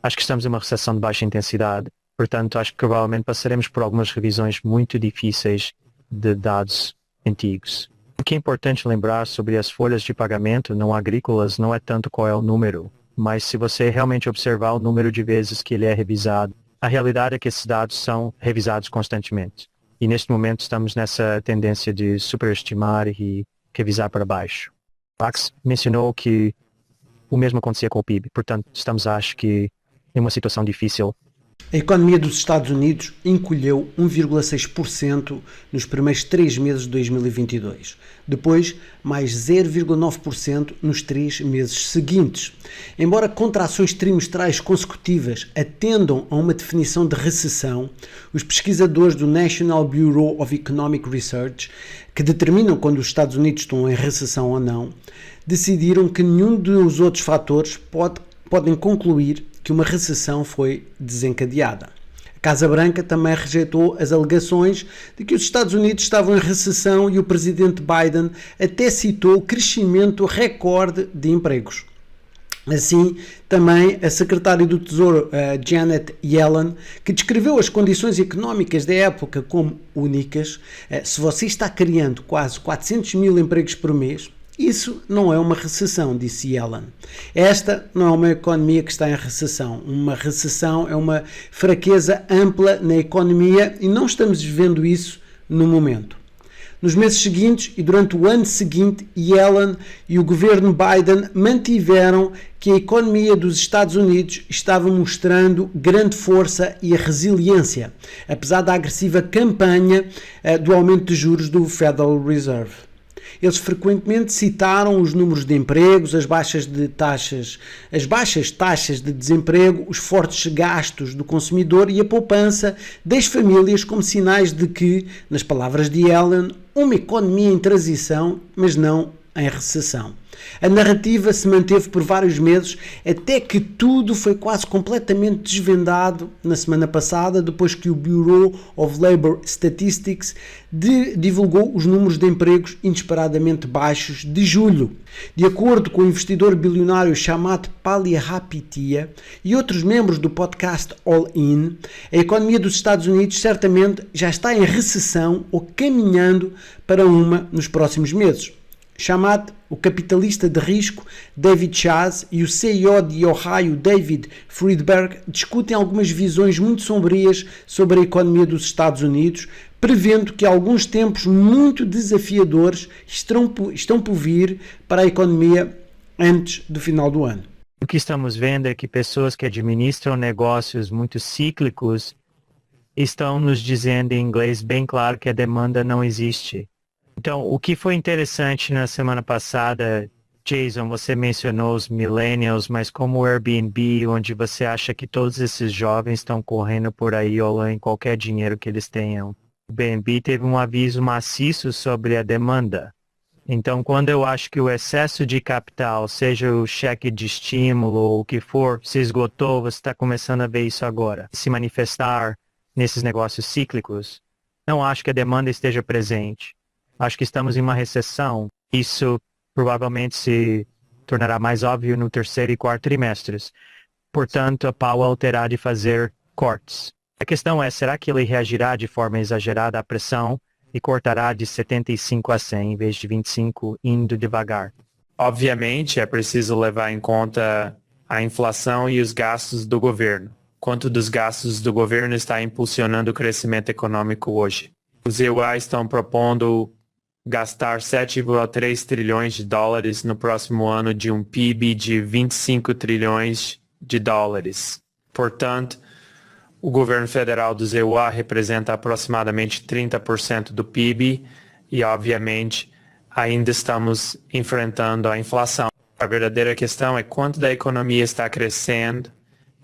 Acho que estamos em uma recessão de baixa intensidade. Portanto, acho que provavelmente passaremos por algumas revisões muito difíceis de dados antigos. O que é importante lembrar sobre as folhas de pagamento não agrícolas não é tanto qual é o número, mas se você realmente observar o número de vezes que ele é revisado, a realidade é que esses dados são revisados constantemente. E neste momento estamos nessa tendência de superestimar e revisar para baixo. Max mencionou que o mesmo acontecia com o PIB, portanto estamos, acho que, em uma situação difícil. A economia dos Estados Unidos encolheu 1,6% nos primeiros 3 meses de 2022. Depois, mais 0,9% nos 3 meses seguintes. Embora contrações trimestrais consecutivas atendam a uma definição de recessão, os pesquisadores do National Bureau of Economic Research, que determinam quando os Estados Unidos estão em recessão ou não, decidiram que nenhum dos outros fatores podem concluir que uma recessão foi desencadeada. A Casa Branca também rejeitou as alegações de que os Estados Unidos estavam em recessão e o presidente Biden até citou o crescimento recorde de empregos. Assim, também a secretária do Tesouro, Janet Yellen, que descreveu as condições económicas da época como únicas. Se você está criando quase 400 mil empregos por mês, isso não é uma recessão, disse Yellen. Esta não é uma economia que está em recessão. Uma recessão é uma fraqueza ampla na economia e não estamos vivendo isso no momento. Nos meses seguintes e durante o ano seguinte, Yellen e o governo Biden mantiveram que a economia dos Estados Unidos estava mostrando grande força e resiliência, apesar da agressiva campanha do aumento de juros do Federal Reserve. Eles frequentemente citaram os números de empregos, as baixas taxas de desemprego, os fortes gastos do consumidor e a poupança das famílias como sinais de que, nas palavras de Yellen, uma economia em transição, mas não em recessão. A narrativa se manteve por vários meses até que tudo foi quase completamente desvendado na semana passada, depois que o Bureau of Labor Statistics divulgou os números de empregos inesperadamente baixos de julho. De acordo com o investidor bilionário Chamath Palihapitiya e outros membros do podcast All In, a economia dos Estados Unidos certamente já está em recessão ou caminhando para uma nos próximos meses. Chamath, o capitalista de risco David Chaz e o CEO de Ohio David Friedberg discutem algumas visões muito sombrias sobre a economia dos Estados Unidos, prevendo que alguns tempos muito desafiadores estão por vir para a economia antes do final do ano. O que estamos vendo é que pessoas que administram negócios muito cíclicos estão nos dizendo em inglês bem claro que a demanda não existe. Então, o que foi interessante na semana passada, Jason, você mencionou os millennials, mas como o Airbnb, onde você acha que todos esses jovens estão correndo por aí olhando qualquer dinheiro que eles tenham. O Airbnb teve um aviso maciço sobre a demanda. Então, quando eu acho que o excesso de capital, seja o cheque de estímulo ou o que for, se esgotou, você está começando a ver isso agora. Se manifestar nesses negócios cíclicos, não acho que a demanda esteja presente. Acho que estamos em uma recessão. Isso provavelmente se tornará mais óbvio no terceiro e quarto trimestres. Portanto, a Powell terá de fazer cortes. A questão é, será que ele reagirá de forma exagerada à pressão e cortará de 75 a 100 em vez de 25, indo devagar? Obviamente, é preciso levar em conta a inflação e os gastos do governo. Quanto dos gastos do governo está impulsionando o crescimento econômico hoje? Os EUA estão propondo gastar 7,3 trilhões de dólares no próximo ano de um PIB de 25 trilhões de dólares. Portanto, o governo federal dos EUA representa aproximadamente 30% do PIB e, obviamente, ainda estamos enfrentando a inflação. A verdadeira questão é quanto da economia está crescendo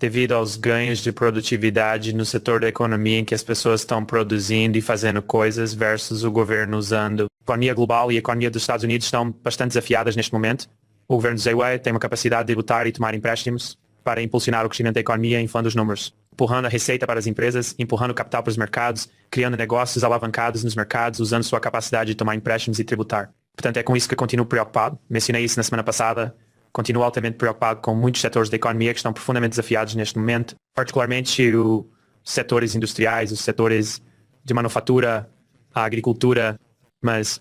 devido aos ganhos de produtividade no setor da economia em que as pessoas estão produzindo e fazendo coisas versus o governo usando. A economia global e a economia dos Estados Unidos estão bastante desafiadas neste momento. O governo dos EUA tem uma capacidade de lutar e tomar empréstimos para impulsionar o crescimento da economia inflando os números, empurrando a receita para as empresas, empurrando o capital para os mercados, criando negócios alavancados nos mercados, usando sua capacidade de tomar empréstimos e tributar. Portanto, é com isso que eu continuo preocupado. Mencionei isso na semana passada. continuo altamente preocupado com muitos setores da economia que estão profundamente desafiados neste momento, particularmente os setores industriais, os setores de manufatura, a agricultura, mas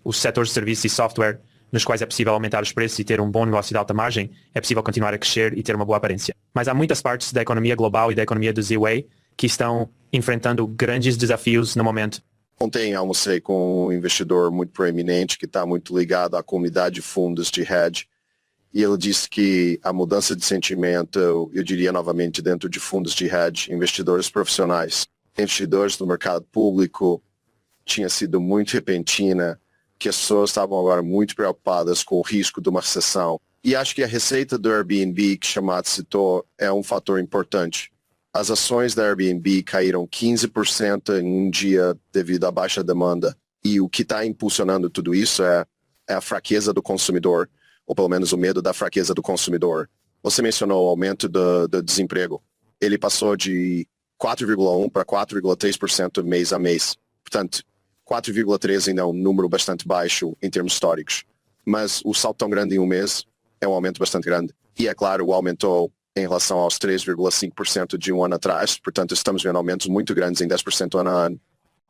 os setores de serviços e software, nos quais é possível aumentar os preços e ter um bom negócio de alta margem, é possível continuar a crescer e ter uma boa aparência. Mas há muitas partes da economia global e da economia do Z-Way que estão enfrentando grandes desafios no momento. Ontem almocei com um investidor muito proeminente que está muito ligado à comunidade de fundos de hedge, e ele disse que a mudança de sentimento, eu diria novamente, dentro de fundos de hedge, investidores profissionais, investidores do mercado público, tinha sido muito repentina, que as pessoas estavam agora muito preocupadas com o risco de uma recessão. E acho que a receita do Airbnb, que o Chamath citou, é um fator importante. As ações da Airbnb caíram 15% em um dia devido à baixa demanda. E o que está impulsionando tudo isso é a fraqueza do consumidor, ou pelo menos o medo da fraqueza do consumidor. Você mencionou o aumento do desemprego. Ele passou de 4,1% para 4,3% mês a mês. Portanto, 4,3% ainda é um número bastante baixo em termos históricos. Mas o salto tão grande em um mês é um aumento bastante grande. E é claro, aumentou em relação aos 3,5% de um ano atrás. Portanto, estamos vendo aumentos muito grandes em 10% ano a ano.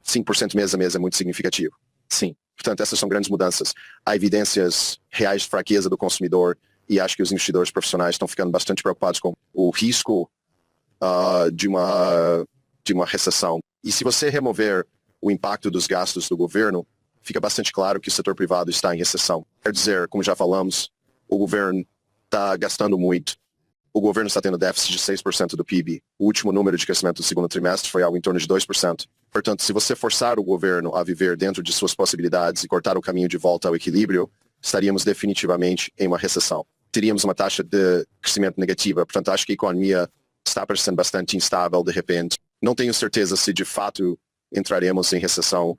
5% mês a mês é muito significativo. Sim. Portanto, essas são grandes mudanças. Há evidências reais de fraqueza do consumidor e acho que os investidores profissionais estão ficando bastante preocupados com o risco de uma recessão. E se você remover o impacto dos gastos do governo, fica bastante claro que o setor privado está em recessão. Quer dizer, como já falamos, o governo está gastando muito. O governo está tendo déficit de 6% do PIB. O último número de crescimento do segundo trimestre foi algo em torno de 2%. Portanto, se você forçar o governo a viver dentro de suas possibilidades e cortar o caminho de volta ao equilíbrio, estaríamos definitivamente em uma recessão. Teríamos uma taxa de crescimento negativa. Portanto, acho que a economia está parecendo bastante instável de repente. Não tenho certeza se de fato entraremos em recessão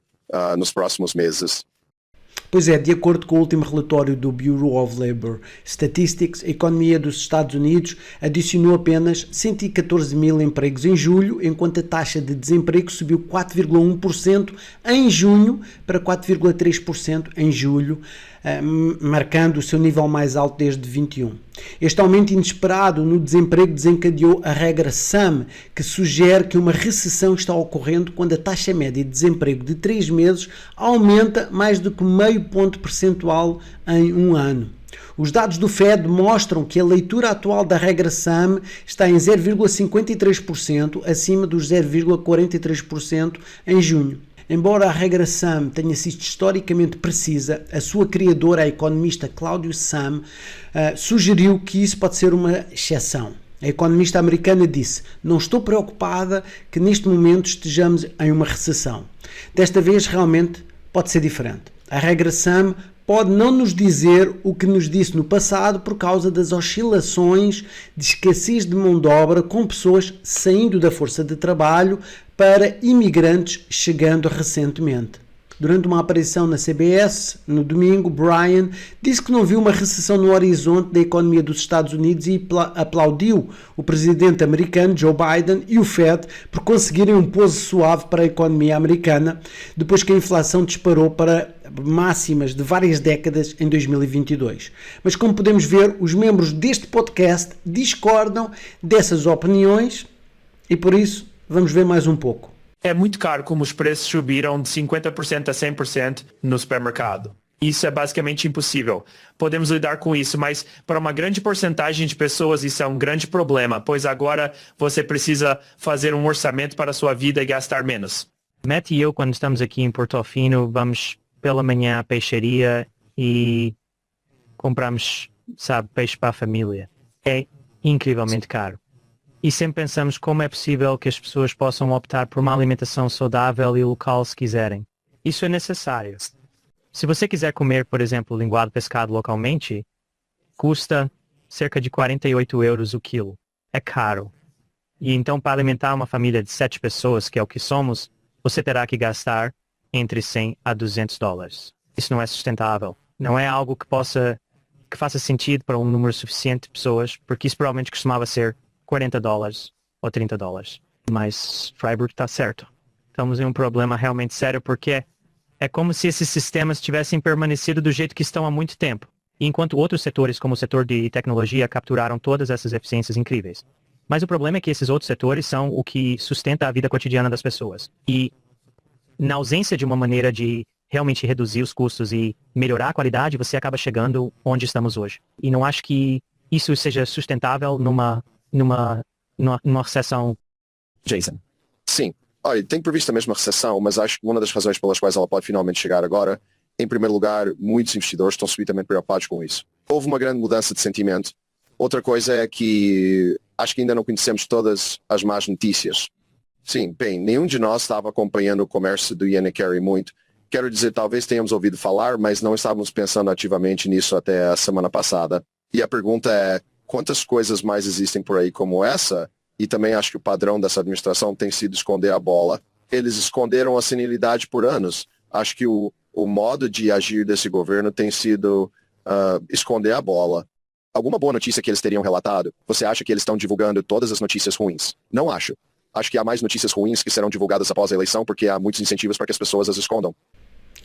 nos próximos meses. Pois é, de acordo com o último relatório do Bureau of Labor Statistics, a economia dos Estados Unidos adicionou apenas 114 mil empregos em julho, enquanto a taxa de desemprego subiu 4,1% em junho para 4,3% em julho, marcando o seu nível mais alto desde 21. Este aumento inesperado no desemprego desencadeou a regra SAM, que sugere que uma recessão está ocorrendo quando a taxa média de desemprego de 3 meses aumenta mais do que meio ponto percentual em um ano. Os dados do Fed mostram que a leitura atual da regra SAM está em 0,53%, acima dos 0,43% em junho. Embora a regra SAM tenha sido historicamente precisa, a sua criadora, a economista Claudia Sahm, sugeriu que isso pode ser uma exceção. A economista americana disse: "Não estou preocupada que neste momento estejamos em uma recessão. Desta vez realmente pode ser diferente. A regra SAM pode não nos dizer o que nos disse no passado por causa das oscilações de escassez de mão de obra, com pessoas saindo da força de trabalho para imigrantes chegando recentemente." Durante uma aparição na CBS, no domingo, Bryan disse que não viu uma recessão no horizonte da economia dos Estados Unidos e aplaudiu o presidente americano Joe Biden e o Fed por conseguirem um pouso suave para a economia americana, depois que a inflação disparou para máximas de várias décadas em 2022. Mas como podemos ver, os membros deste podcast discordam dessas opiniões e por isso vamos ver mais um pouco. É muito caro como os preços subiram de 50% a 100% no supermercado. Isso é basicamente impossível. Podemos lidar com isso, mas para uma grande porcentagem de pessoas isso é um grande problema, pois agora você precisa fazer um orçamento para a sua vida e gastar menos. Matt e eu, quando estamos aqui em Portofino, vamos pela manhã à peixaria e compramos, peixe para a família. É incrivelmente caro. E sempre pensamos como é possível que as pessoas possam optar por uma alimentação saudável e local se quiserem. Isso é necessário. Se você quiser comer, por exemplo, linguado pescado localmente, custa cerca de 48 euros o quilo. É caro. E então, para alimentar uma família de 7 pessoas, que é o que somos, você terá que gastar entre 100 a 200 dólares. Isso não é sustentável. Não é algo que faça sentido para um número suficiente de pessoas, porque isso provavelmente costumava ser 40 dólares ou 30 dólares. Mas Freiburg está certo. Estamos em um problema realmente sério porque é como se esses sistemas tivessem permanecido do jeito que estão há muito tempo. enquanto outros setores, como o setor de tecnologia, capturaram todas essas eficiências incríveis. Mas o problema é que esses outros setores são o que sustenta a vida cotidiana das pessoas. E na ausência de uma maneira de realmente reduzir os custos e melhorar a qualidade, você acaba chegando onde estamos hoje. E não acho que isso seja sustentável numa recessão. Jason. Sim. Olha, tem previsto a mesma recessão, mas acho que uma das razões pelas quais ela pode finalmente chegar agora, em primeiro lugar, muitos investidores estão subitamente preocupados com isso. Houve uma grande mudança de sentimento. Outra coisa é que acho que ainda não conhecemos todas as más notícias. Sim, bem, nenhum de nós estava acompanhando o comércio do Ian Carry muito. Quero dizer, talvez tenhamos ouvido falar, mas não estávamos pensando ativamente nisso até a semana passada. E a pergunta é, quantas coisas mais existem por aí como essa? E também acho que o padrão dessa administração tem sido esconder a bola. Eles esconderam a senilidade por anos. Acho que o modo de agir desse governo tem sido esconder a bola. Alguma boa notícia que eles teriam relatado? Você acha que eles estão divulgando todas as notícias ruins? Não acho. Acho que há mais notícias ruins que serão divulgadas após a eleição porque há muitos incentivos para que as pessoas as escondam.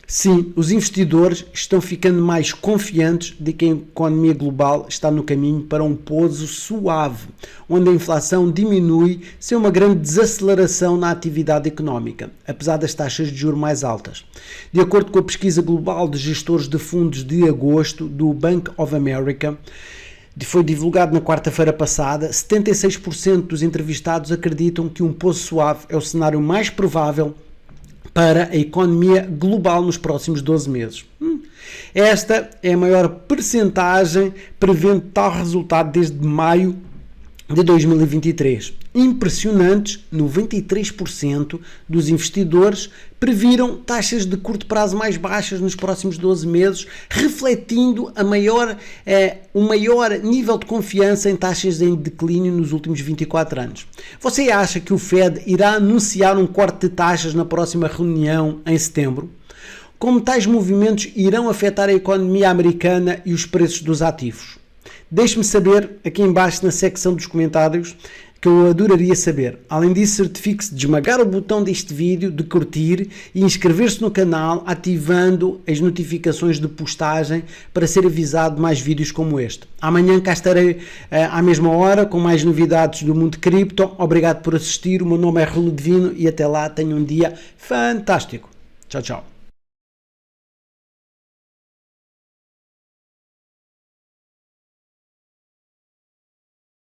Sim, os investidores estão ficando mais confiantes de que a economia global está no caminho para um pouso suave, onde a inflação diminui sem uma grande desaceleração na atividade económica, apesar das taxas de juros mais altas. De acordo com a pesquisa global de gestores de fundos de agosto do Bank of America, foi divulgado na quarta-feira passada, 76% dos entrevistados acreditam que um pouso suave é o cenário mais provável para a economia global nos próximos 12 meses. Esta é a maior percentagem prevendo tal resultado desde maio de 2023. Impressionantes, 93% dos investidores previram taxas de curto prazo mais baixas nos próximos 12 meses, refletindo o maior nível de confiança em taxas em declínio nos últimos 24 anos. Você acha que o Fed irá anunciar um corte de taxas na próxima reunião em setembro? Como tais movimentos irão afetar a economia americana e os preços dos ativos? Deixe-me saber aqui em baixo na secção dos comentários, que eu adoraria saber. Além disso, certifique-se de esmagar o botão deste vídeo, de curtir e inscrever-se no canal, ativando as notificações de postagem para ser avisado de mais vídeos como este. Amanhã cá estarei à mesma hora com mais novidades do mundo cripto. Obrigado por assistir, o meu nome é Rulo Divino e até lá tenha um dia fantástico. Tchau, tchau.